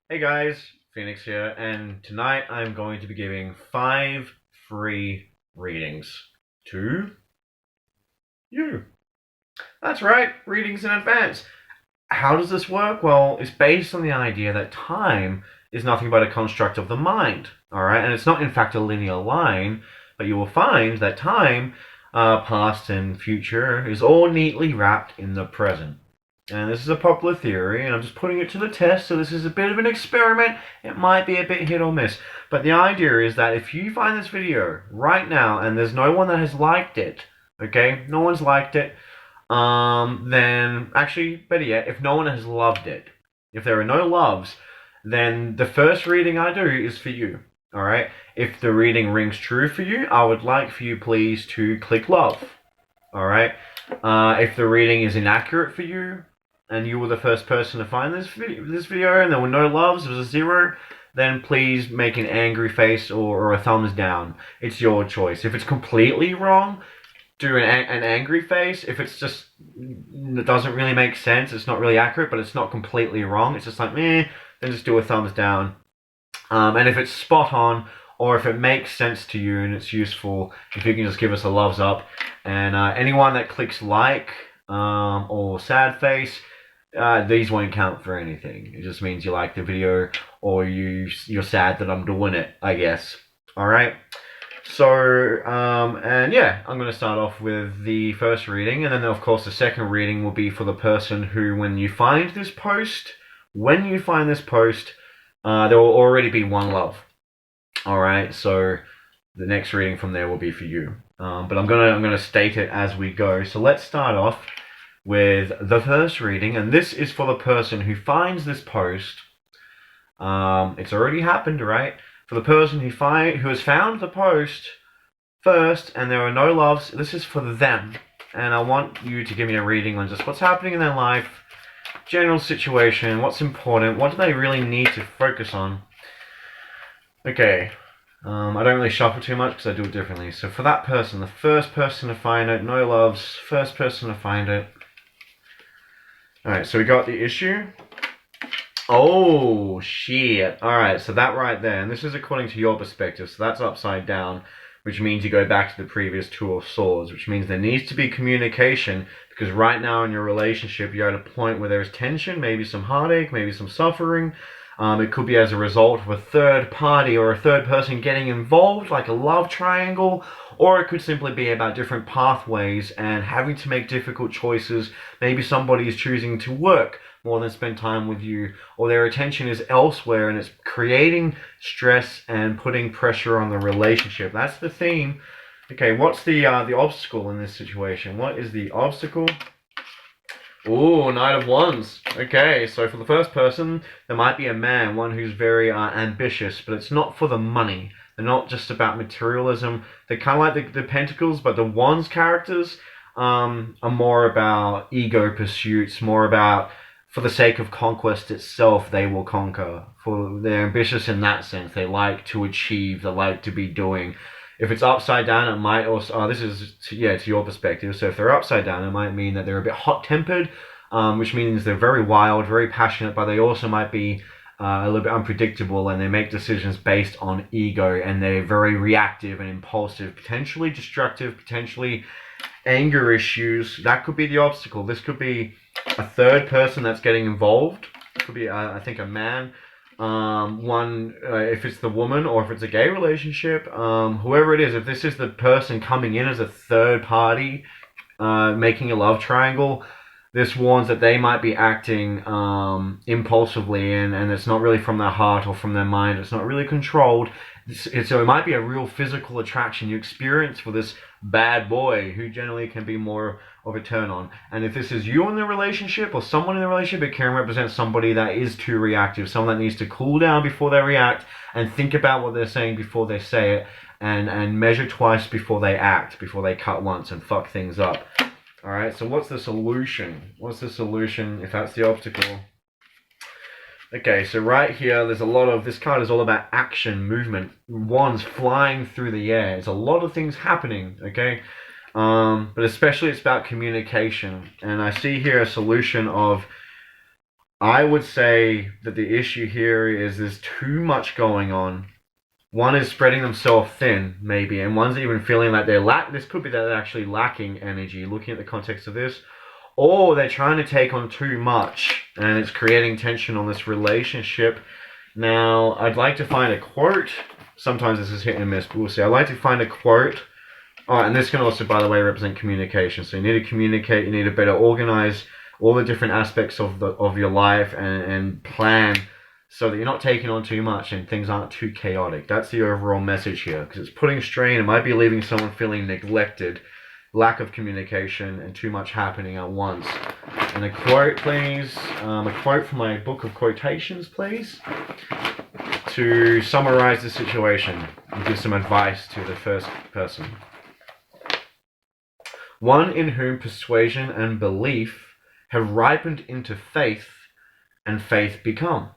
Hey guys, Phoenix here, and tonight I'm going to be giving 5 free readings to you. That's right, readings in advance. How does this work? Well, it's based on the idea that time is nothing but a construct of the mind, alright? And it's not in fact a linear line, but you will find that time, past and future, is all neatly wrapped in the present. And this is a popular theory, and I'm just putting it to the test, so this is a bit of an experiment. It might be a bit hit or miss. But the idea is that if you find this video right now, and there's no one that has liked it, okay? No one's liked it, then actually, better yet, if no one has loved it, if there are no loves, then the first reading I do is for you, alright? If the reading rings true for you, I would like for you please to click love, alright? If the reading is inaccurate for you, and you were the first person to find this video and there were no loves, it was a 0, then please make an angry face or a thumbs down. It's your choice. If it's completely wrong, do an angry face. If it's just, it doesn't really make sense, it's not really accurate, but it's not completely wrong, it's just like, meh, then just do a thumbs down. And if it's spot on, or if it makes sense to you and it's useful, if you can just give us a loves up. And anyone that clicks like or sad face, these won't count for anything. It just means you like the video or you're sad that I'm doing it, I guess. Alright? So, and yeah, I'm going to start off with the first reading, and then of course the second reading will be for the person who, when you find this post, there will already be one love. Alright, so the next reading from there will be for you. But I'm gonna state it as we go. So let's start off with the first reading, and this is for the person who finds this post. It's already happened, right? For the person who has found the post first, and there are no loves, this is for them. And I want you to give me a reading on just what's happening in their life, general situation, what's important, what do they really need to focus on. Okay, I don't really shuffle too much because I do it differently. So for that person, the first person to find it, no loves, first person to find it. Alright, so we got the issue. Oh, shit. Alright, so that right there, and this is according to your perspective, so that's upside down, which means you go back to the previous 2 of swords, which means there needs to be communication, because right now in your relationship, you're at a point where there's tension, maybe some heartache, maybe some suffering. It could be as a result of a third party or a third person getting involved, like a love triangle, or it could simply be about different pathways and having to make difficult choices. Maybe somebody is choosing to work more than spend time with you, or their attention is elsewhere and it's creating stress and putting pressure on the relationship. That's the theme. Okay, what's the obstacle in this situation? What is the obstacle? Ooh, Knight of Wands. Okay, so for the first person, there might be a man, one who's very ambitious, but it's not for the money. They're not just about materialism. They're kind of like the Pentacles, but the Wands characters are more about ego pursuits, more about, for the sake of conquest itself, they will conquer. They're ambitious in that sense. They like to achieve, they like to be doing. If it's upside down, it might also, this is, to your perspective, so if they're upside down, it might mean that they're a bit hot-tempered, which means they're very wild, very passionate, but they also might be a little bit unpredictable, and they make decisions based on ego, and they're very reactive and impulsive, potentially destructive, potentially anger issues. That could be the obstacle. This could be a third person that's getting involved. It could be, I think, a man. If it's the woman or if it's a gay relationship, whoever it is, if this is the person coming in as a third party, making a love triangle, this warns that they might be acting impulsively, and it's not really from their heart or from their mind. It's not really controlled. So it might be a real physical attraction you experience for this bad boy, who generally can be more of a turn on. And if this is you in the relationship or someone in the relationship, it can represent somebody that is too reactive, someone that needs to cool down before they react and think about what they're saying before they say it, and measure twice before they act, before they cut once and fuck things up. Alright, so what's the solution? What's the solution if that's the obstacle? Okay, so right here, there's a lot of, this card is all about action, movement, wands flying through the air. It's a lot of things happening, okay? But especially it's about communication. And I see here a solution of I would say that the issue here is there's too much going on. One is spreading themselves thin, maybe, and one's even feeling like this could be that they're actually lacking energy, looking at the context of this. Or they're trying to take on too much, and it's creating tension on this relationship. Now, I'd like to find a quote. Sometimes this is hit and miss, but we'll see. I'd like to find a quote. Oh, and this can also, by the way, represent communication. So you need to communicate. You need to better organize all the different aspects of your life and plan so that you're not taking on too much and things aren't too chaotic. That's the overall message here, because it's putting strain. It might be leaving someone feeling neglected, lack of communication, and too much happening at once. And a quote, please. A quote from my book of quotations, please, to summarize the situation and give some advice to the first person. One in whom persuasion and belief have ripened into faith, and faith become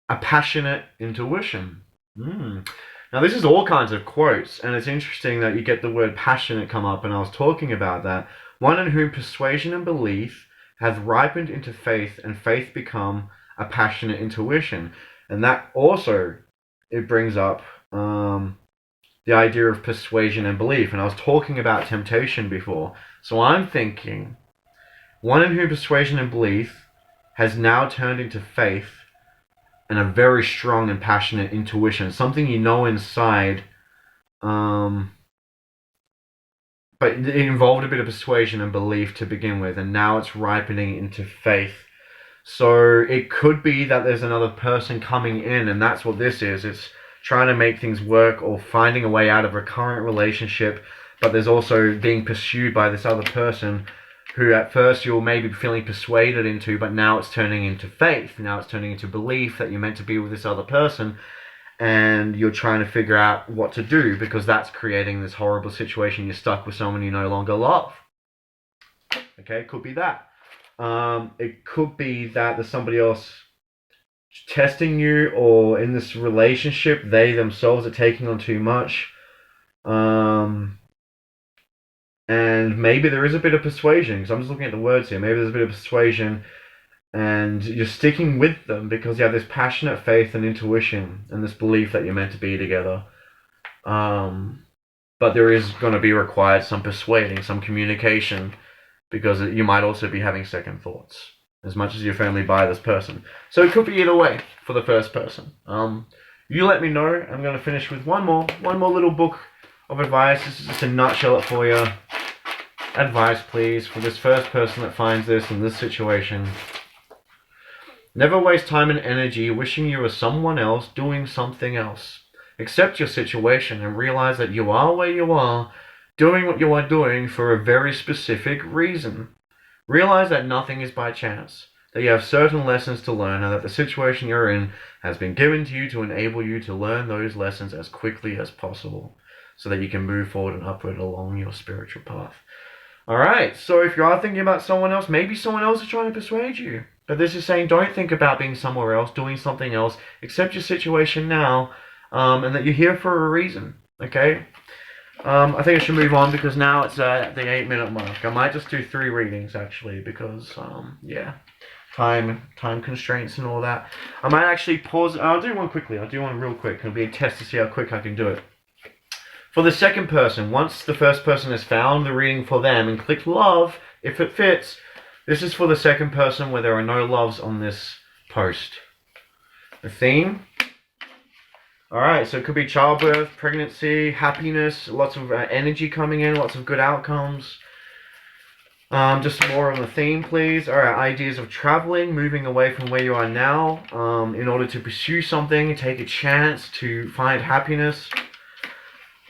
a passionate intuition. Now, this is all kinds of quotes, and it's interesting that you get the word passionate come up, and I was talking about that. One in whom persuasion and belief hath ripened into faith, and faith become a passionate intuition. And that also, it brings up the idea of persuasion and belief. And I was talking about temptation before. So I'm thinking, one in whom persuasion and belief has now turned into faith and a very strong and passionate intuition, something you know inside, but it involved a bit of persuasion and belief to begin with, and now it's ripening into faith. So it could be that there's another person coming in, and that's what this is. It's trying to make things work or finding a way out of a current relationship, but there's also being pursued by this other person who at first you're maybe feeling persuaded into, but now it's turning into faith. Now it's turning into belief that you're meant to be with this other person, and you're trying to figure out what to do, because that's creating this horrible situation. You're stuck with someone you no longer love. Okay, it could be that. It could be that there's somebody else testing you, or in this relationship, they themselves are taking on too much. And maybe there is a bit of persuasion, because I'm just looking at the words here. Maybe there's a bit of persuasion, and you're sticking with them because you have this passionate faith and intuition and this belief that you're meant to be together. But there is going to be required some persuading, some communication, because you might also be having second thoughts, as much as you're firmly by this person. So it could be either way for the first person. You let me know. I'm going to finish with one more little book of advice. This is just a nutshell it for you. Advice, please, for this first person that finds this in this situation. Never waste time and energy wishing you were someone else doing something else. Accept your situation and realize that you are where you are, doing what you are doing for a very specific reason. Realize that nothing is by chance, that you have certain lessons to learn, and that the situation you're in has been given to you to enable you to learn those lessons as quickly as possible, so that you can move forward and upward along your spiritual path. Alright, so if you are thinking about someone else, maybe someone else is trying to persuade you. But this is saying, don't think about being somewhere else, doing something else. Accept your situation now, and that you're here for a reason. Okay? I think I should move on, because now it's at the 8-minute mark. I might just do 3 readings, actually, because, time constraints and all that. I might actually pause. I'll do one quickly. I'll do one real quick. It'll be a test to see how quick I can do it. For the second person, once the first person has found the reading for them and clicked love, if it fits, this is for the second person where there are no loves on this post. The theme. Alright, so it could be childbirth, pregnancy, happiness, lots of energy coming in, lots of good outcomes. Just more on the theme, please. Alright, ideas of traveling, moving away from where you are now, in order to pursue something, take a chance to find happiness.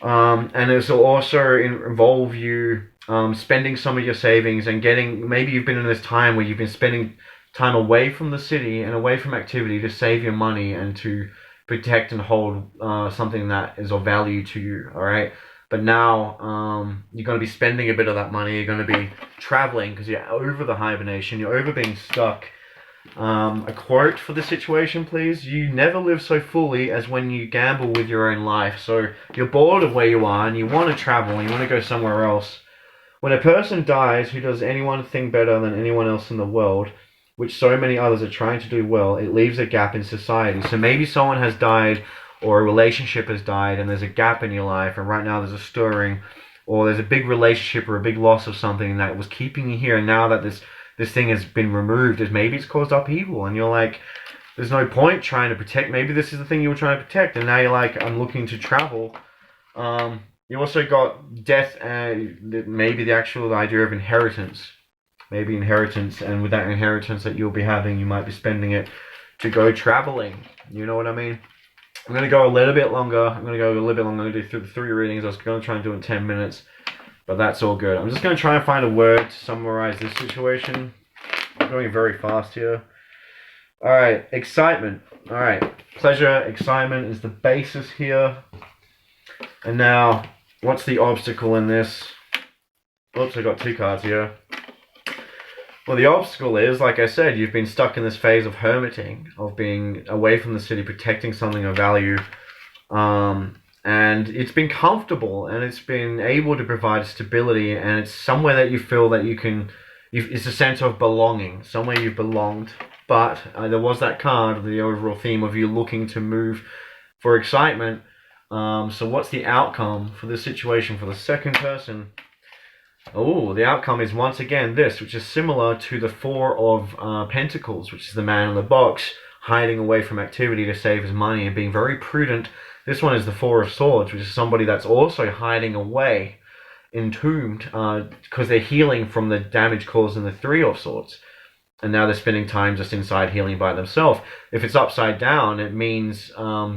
And this will also involve you spending some of your savings and maybe you've been in this time where you've been spending time away from the city and away from activity to save your money and to protect and hold something that is of value to you, alright? But now you're going to be spending a bit of that money. You're going to be traveling because you're over the hibernation. You're over being stuck. A quote for the situation, please. You never live so fully as when you gamble with your own life. So you're bored of where you are and you want to travel and you want to go somewhere else. When a person dies who does anyone think better than anyone else in the world, which so many others are trying to do well, it leaves a gap in society. So maybe someone has died, or a relationship has died, and there's a gap in your life, and right now there's a stirring, or there's a big relationship or a big loss of something that was keeping you here, and now that this thing has been removed, is maybe it's caused upheaval, and you're like, there's no point trying to protect. Maybe this is the thing you were trying to protect, and now you're like, I'm looking to travel. You also got death and maybe the actual idea of inheritance. Maybe inheritance, and with that inheritance that you'll be having, you might be spending it to go traveling. You know what I mean? I'm going to go a little bit longer. I'm going to do through the 3 readings. I was going to try and do it in 10 minutes, but that's all good. I'm just going to try and find a word to summarize this situation. I'm going very fast here. Alright, excitement. Alright, pleasure, excitement is the basis here. And now, what's the obstacle in this? Oops, I got 2 cards here. Well, the obstacle is, like I said, you've been stuck in this phase of hermiting, of being away from the city, protecting something of value. And it's been comfortable, and it's been able to provide stability, and it's somewhere that you feel that you can... It's a sense of belonging, somewhere you've belonged. But there was that card, the overall theme of you looking to move for excitement. So what's the outcome for this situation for the second person? Oh, the outcome is once again this, which is similar to the 4 of Pentacles, which is the man in the box, hiding away from activity to save his money and being very prudent. This one is the 4 of Swords, which is somebody that's also hiding away, entombed, because they're healing from the damage caused in the 3 of Swords. And now they're spending time just inside healing by themselves. If it's upside down, it means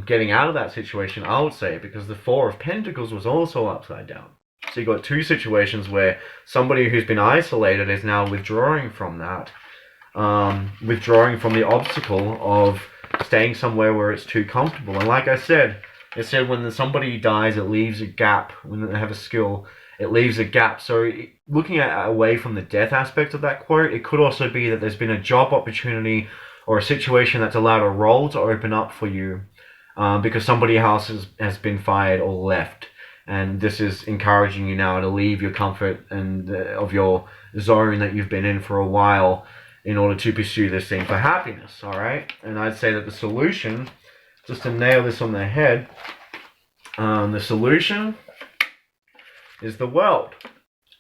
getting out of that situation, I would say, because the 4 of Pentacles was also upside down. So you've got 2 situations where somebody who's been isolated is now withdrawing from that. Withdrawing from the obstacle of staying somewhere where it's too comfortable. And like I said, it said when somebody dies, it leaves a gap. When they have a skill, it leaves a gap. So looking at away from the death aspect of that quote, it could also be that there's been a job opportunity or a situation that's allowed a role to open up for you because somebody else has been fired or left. And this is encouraging you now to leave your comfort and of your zone that you've been in for a while in order to pursue this thing for happiness, all right? And I'd say that the solution, just to nail this on the head, the solution is the world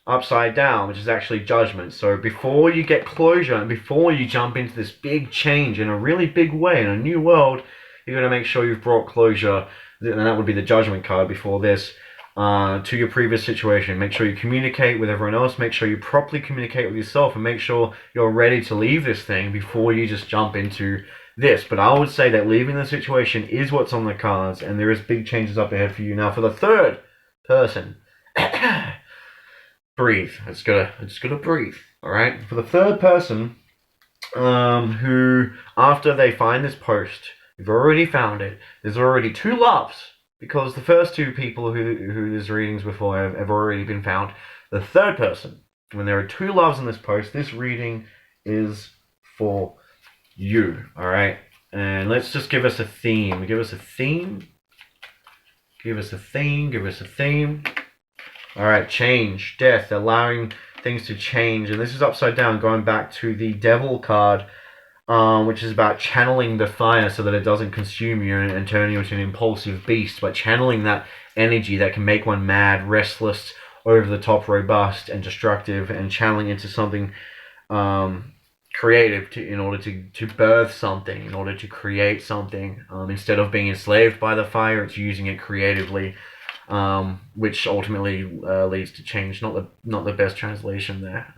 upside down, which is actually judgment. So before you get closure and before you jump into this big change in a really big way in a new world, you're going to make sure you've brought closure, and that would be the judgment card before this, to your previous situation. Make sure you communicate with everyone else, make sure you properly communicate with yourself, and make sure you're ready to leave this thing before you just jump into this. But I would say that leaving the situation is what's on the cards, and there is big changes up ahead for you. Now for the third person, breathe. It's gotta breathe. Alright? For the third person, who after they find this post, you've already found it, there's already 2 loves. Because the first 2 people who there's readings before have already been found. The third person, when there are 2 loves in this post, this reading is for you. Alright? And let's just give us a theme. Give us a theme. Give us a theme. Give us a theme. Alright, change, death, allowing things to change. And this is upside down, going back to the Devil card, which is about channeling the fire so that it doesn't consume you and turn you into an impulsive beast, but channeling that energy that can make one mad, restless, over-the-top, robust, and destructive, and channeling into something creative in order to birth something, in order to create something. Instead of being enslaved by the fire, it's using it creatively, which ultimately leads to change. Not the best translation there.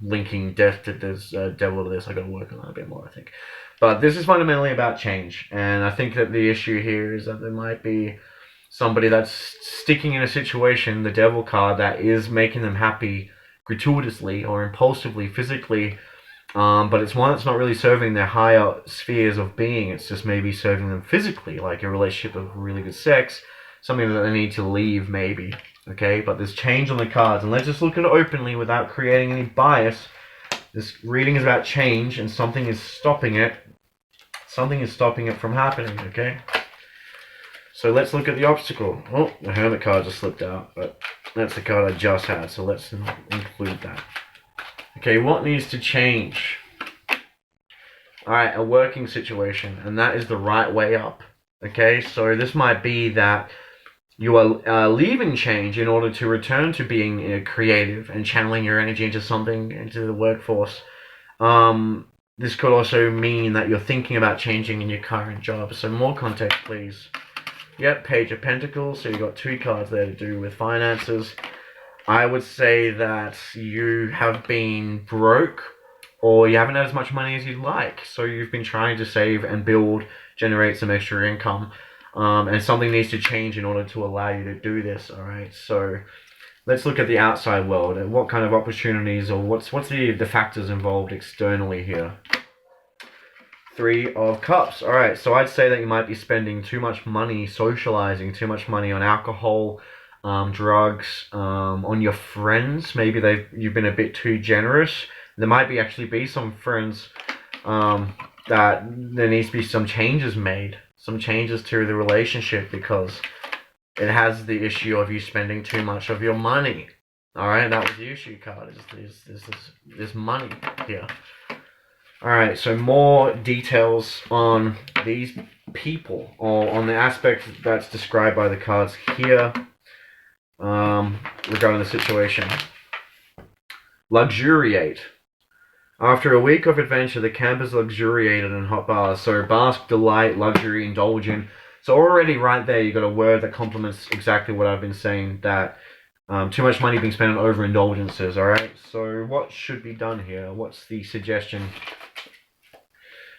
Linking death to this, devil to this, I got to work on that a bit more, I think. But this is fundamentally about change, and I think that the issue here is that there might be somebody that's sticking in a situation, the devil card, that is making them happy gratuitously or impulsively, physically, but it's one that's not really serving their higher spheres of being. It's just maybe serving them physically, like a relationship of really good sex, something that they need to leave, maybe. Okay, but there's change on the cards, and let's just look at it openly without creating any bias. This reading is about change, and something is stopping it. Something is stopping it from happening, okay? So let's look at the obstacle. Oh, the Hermit card just slipped out, but that's the card I just had, so let's not include that. Okay, what needs to change? Alright, a working situation, and that is the right way up. Okay, so this might be that you are leaving change in order to return to being creative and channeling your energy into something, into the workforce. This could also mean that you're thinking about changing in your current job. So more context, please. Yep, Page of Pentacles. So you've got 2 cards there to do with finances. I would say that you have been broke, or you haven't had as much money as you'd like. So you've been trying to save and build, generate some extra income. And something needs to change in order to allow you to do this, alright? So let's look at the outside world and what kind of opportunities, or what's the factors involved externally here. 3 of Cups. Alright, so I'd say that you might be spending too much money socializing, too much money on alcohol, drugs, on your friends. Maybe you've been a bit too generous. There might be some friends that there needs to be some changes made, some changes to the relationship, because it has the issue of you spending too much of your money. Alright, that was the issue card, is this money here. Alright, so more details on these people, or on the aspect that's described by the cards here, regarding the situation. Luxuriate. After a week of adventure, the campers luxuriated in hot bars. So bask, delight, luxury, indulge in. So already right there, you got a word that complements exactly what I've been saying, that too much money being spent on overindulgences, alright? So what should be done here? What's the suggestion?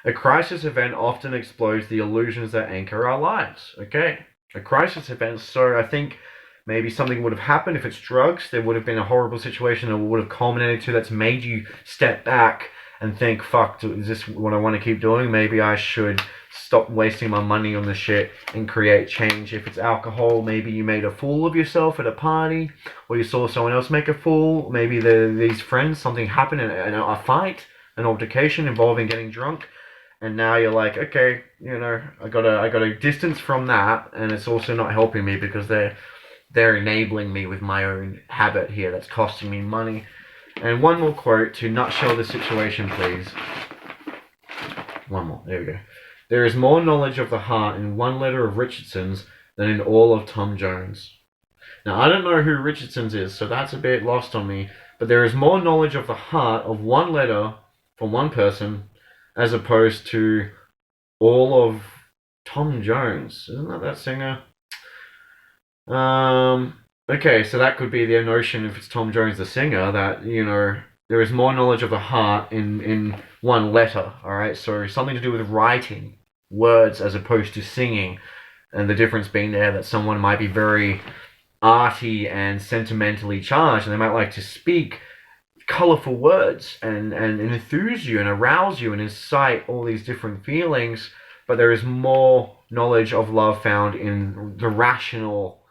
A crisis event often explodes the illusions that anchor our lives. Okay, a crisis event. So I think maybe something would have happened. If it's drugs, there would have been a horrible situation that would have culminated to, that's made you step back and think, fuck, is this what I want to keep doing? Maybe I should stop wasting my money on this shit and create change. If it's alcohol, maybe you made a fool of yourself at a party, or you saw someone else make a fool. Maybe these friends, something happened in a fight, an altercation involving getting drunk. And now you're like, okay, I gotta distance from that, and it's also not helping me because they're enabling me with my own habit here that's costing me money. And one more quote to nutshell the situation, please. One more, there we go. There is more knowledge of the heart in one letter of Richardson's than in all of Tom Jones. Now, I don't know who Richardson's is, so that's a bit lost on me, but there is more knowledge of the heart of one letter from one person as opposed to all of Tom Jones. Isn't that singer? Okay, so that could be the notion, if it's Tom Jones the singer, that, there is more knowledge of the heart in one letter, alright? So something to do with writing words as opposed to singing, and the difference being there that someone might be very arty and sentimentally charged, and they might like to speak colorful words and enthuse you and arouse you and incite all these different feelings, but there is more knowledge of love found in the rational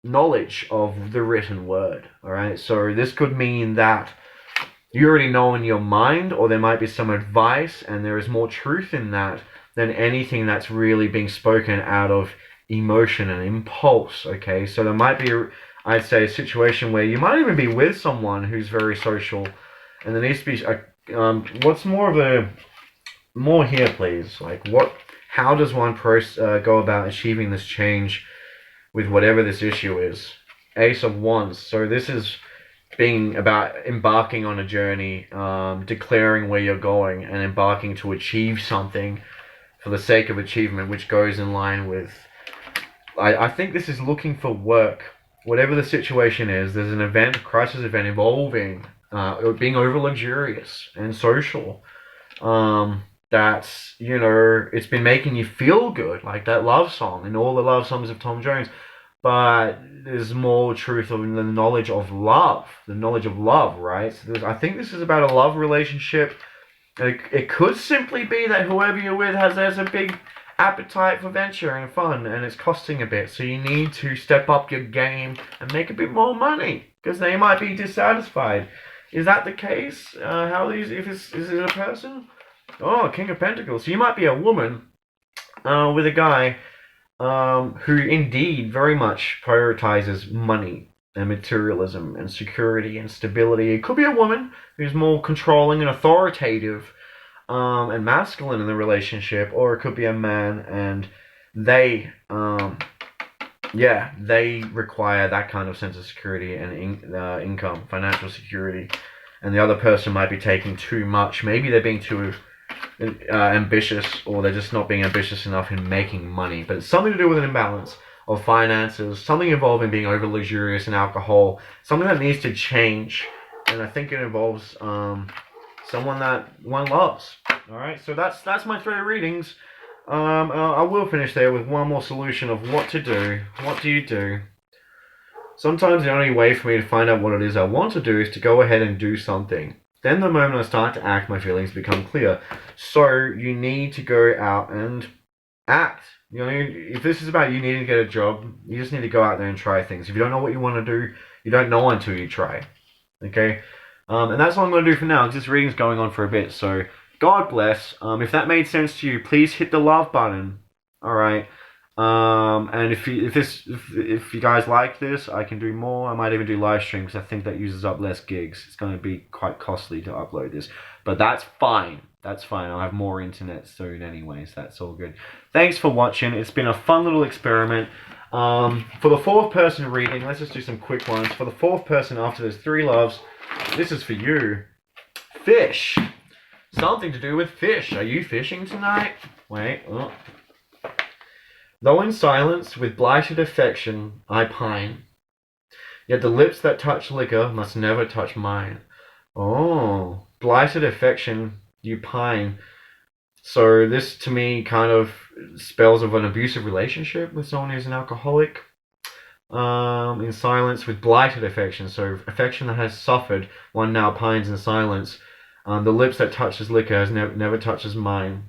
knowledge of the written word. Alright, so this could mean that you already know in your mind, or there might be some advice, and there is more truth in that than anything that's really being spoken out of emotion and impulse. Okay, so there might be, I'd say, a situation where you might even be with someone who's very social, and there needs to be what's more here, please? Like, how does one go about achieving this change with whatever this issue is? Ace of Wands. So this is being about embarking on a journey, declaring where you're going, and embarking to achieve something for the sake of achievement, which goes in line with, I think this is looking for work. Whatever the situation is, there's an event, a crisis event involving being over luxurious and social. That's, it's been making you feel good, like that love song and all the love songs of Tom Jones. But there's more truth in the knowledge of love, right? So I think this is about a love relationship. It could simply be that whoever you're with has a big appetite for venture and fun, and it's costing a bit, so you need to step up your game and make a bit more money, because they might be dissatisfied. Is that the case? Is it a person? Oh, King of Pentacles. So you might be a woman with a guy who indeed very much prioritizes money and materialism and security and stability. It could be a woman who's more controlling and authoritative, and masculine in the relationship, or it could be a man and they they require that kind of sense of security and income, financial security, and the other person might be taking too much. Maybe they're being too ambitious, or they're just not being ambitious enough in making money. But it's something to do with an imbalance of finances, something involving being over luxurious in alcohol, something that needs to change. And I think it involves someone that one loves. All right, so that's my 3 readings. I will finish there with one more solution of what to do. What do you do? Sometimes the only way for me to find out what it is I want to do is to go ahead and do something. Then the moment I start to act, my feelings become clear. So you need to go out and act. You know, if this is about you needing to get a job, you just need to go out there and try things. If you don't know what you want to do, you don't know until you try. Okay? And that's what I'm going to do for now, because this reading's going on for a bit. So God bless. If that made sense to you, please hit the love button. All right. And if you guys like this, I can do more. I might even do live streams, because I think that uses up less gigs. It's going to be quite costly to upload this, but that's fine. That's fine. I'll have more internet soon anyways. That's all good. Thanks for watching. It's been a fun little experiment. For the 4th person reading, let's just do some quick ones. For the 4th person after there's 3 loves, this is for you. Fish. Something to do with fish. Are you fishing tonight? Wait. Oh. Though in silence, with blighted affection, I pine. Yet the lips that touch liquor must never touch mine. Oh, blighted affection, you pine. So this, to me, kind of spells of an abusive relationship with someone who's an alcoholic. In silence, with blighted affection, so affection that has suffered, one now pines in silence. The lips that touches liquor has never touches mine.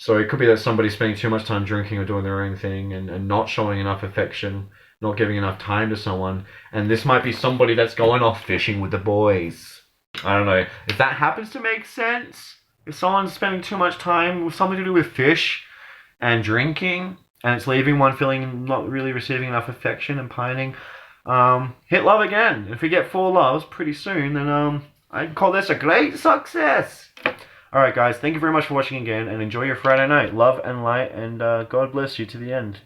So it could be that somebody's spending too much time drinking or doing their own thing and not showing enough affection, not giving enough time to someone. And this might be somebody that's going off fishing with the boys. I don't know. If that happens to make sense, if someone's spending too much time with something to do with fish and drinking, and it's leaving one feeling not really receiving enough affection and pining, hit love again. If we get 4 loves pretty soon, then I'd call this a great success. Alright guys, thank you very much for watching again, and enjoy your Friday night. Love and light, and God bless you to the end.